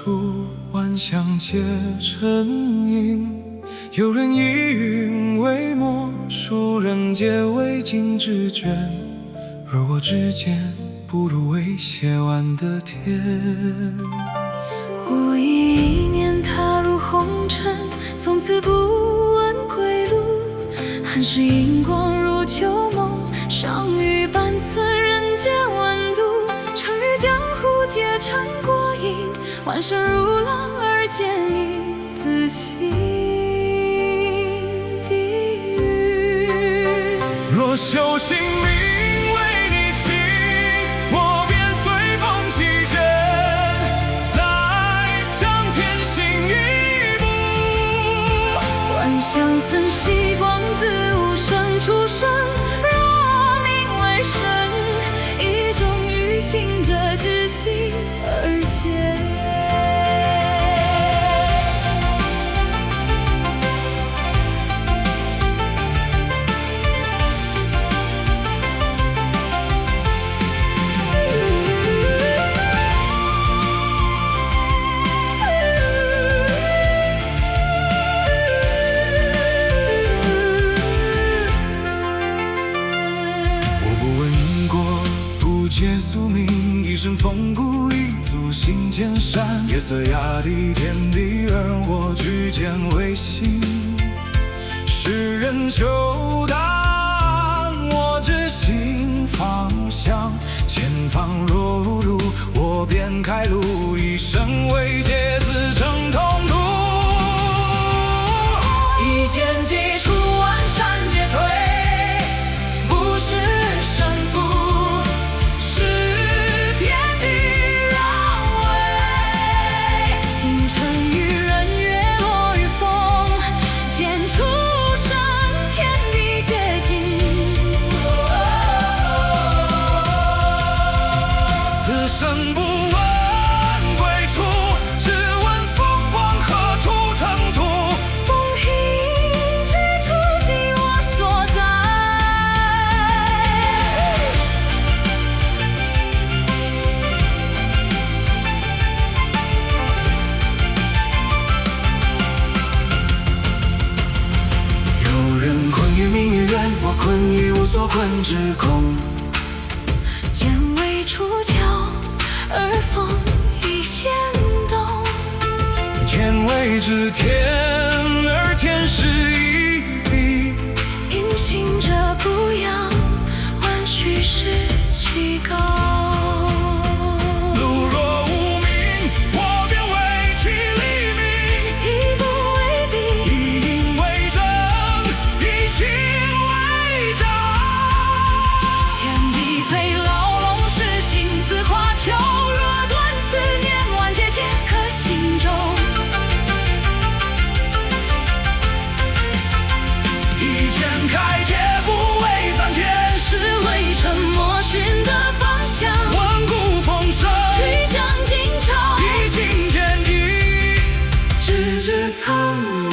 处，万象皆成影。有人以云为墨，书人皆为金之卷，而我只见不如未写完的天。我以一念踏入红尘，从此不问归路。寒食荧光如旧梦，赏雨半寸人间温度。乘于江湖皆成过瘾，万生如浪而见一此心地狱。若修行名为你行，我便随风起卷，再向天行一步。万象曾曦光自无声出生，若名为生，一种于行者之心而见。皆宿命，一身风骨，一足行千山。夜色压低天地，而我举剑为行。世人求答案，我只行方向。前方若无路，我便开路，一生为劫，自成同途。一剑击出，万山皆退，不是胜负。生不问归处，只问凤凰何处成土。风行之处，即我所在。有人困于命与缘，我困于无所困之空。剑未出鞘，而风已掀动。天为之天，而天是一笔。因行者不扬，万虚实其高。路若无名，我便为其立命。以不为弊，以阴为正，以心为彰。天地非牢笼，是心自化囚。若断此念，万劫皆可心中。一剑开解，不为三天，是为沉默寻的方向。万古风声，巨将今朝，一经剑意，直至苍冥。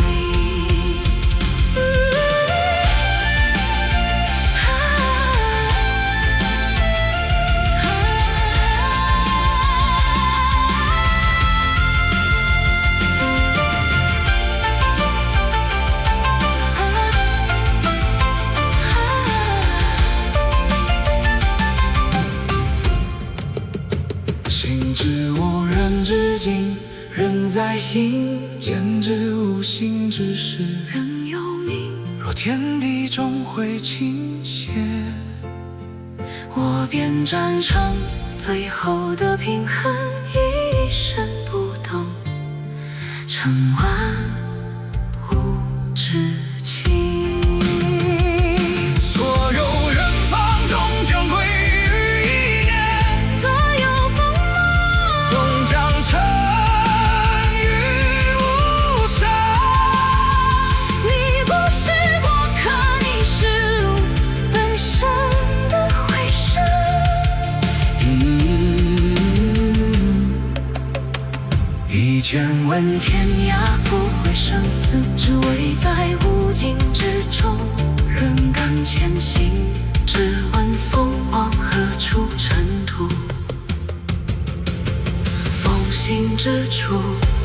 心之无人之境，人在心；见之无心之事，人有命，若天地终会倾斜，我便战成最后的平衡，一声不动，成万物之情。所有远方终将归于一念，所有风梦终将沉于无声。你不是过客，你是路本身的回声。一剑问天涯，不会生死，只为在无尽之中，仍敢前行。只问风往何处尘土，风行心之处，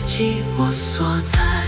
即我所在。